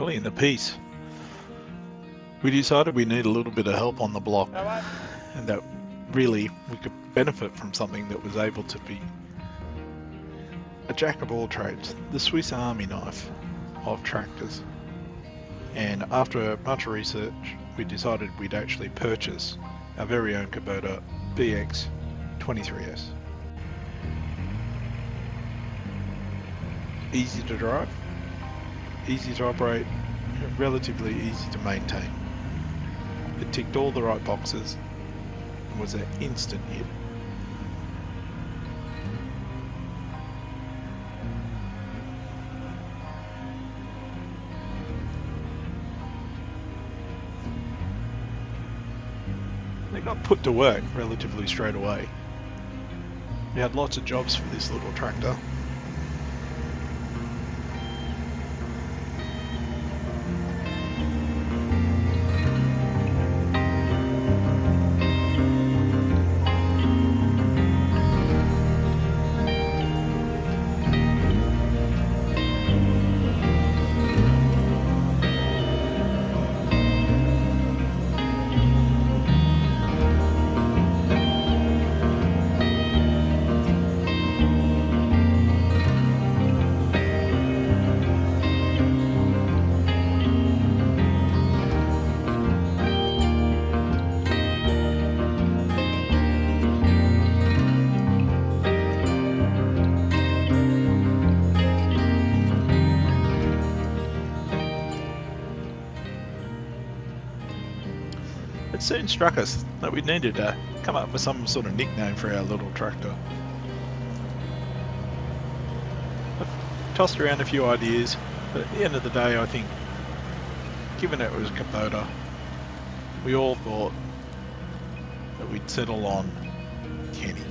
early in the piece, we decided we need a little bit of help on the block, and that really we could benefit from something that was able to be a jack of all trades, the Swiss Army knife of tractors. And after much research, we decided we'd actually purchase our very own Kubota BX 23S. Easy to drive, easy to operate, relatively easy to maintain. It ticked all the right boxes and was an instant hit. They got put to work relatively straight away. We had lots of jobs for this little tractor. It soon struck us that we needed to come up with some sort of nickname for our little tractor. I've tossed around a few ideas, but at the end of the day I think, given it was Kubota, we all thought that we'd settle on Kenny.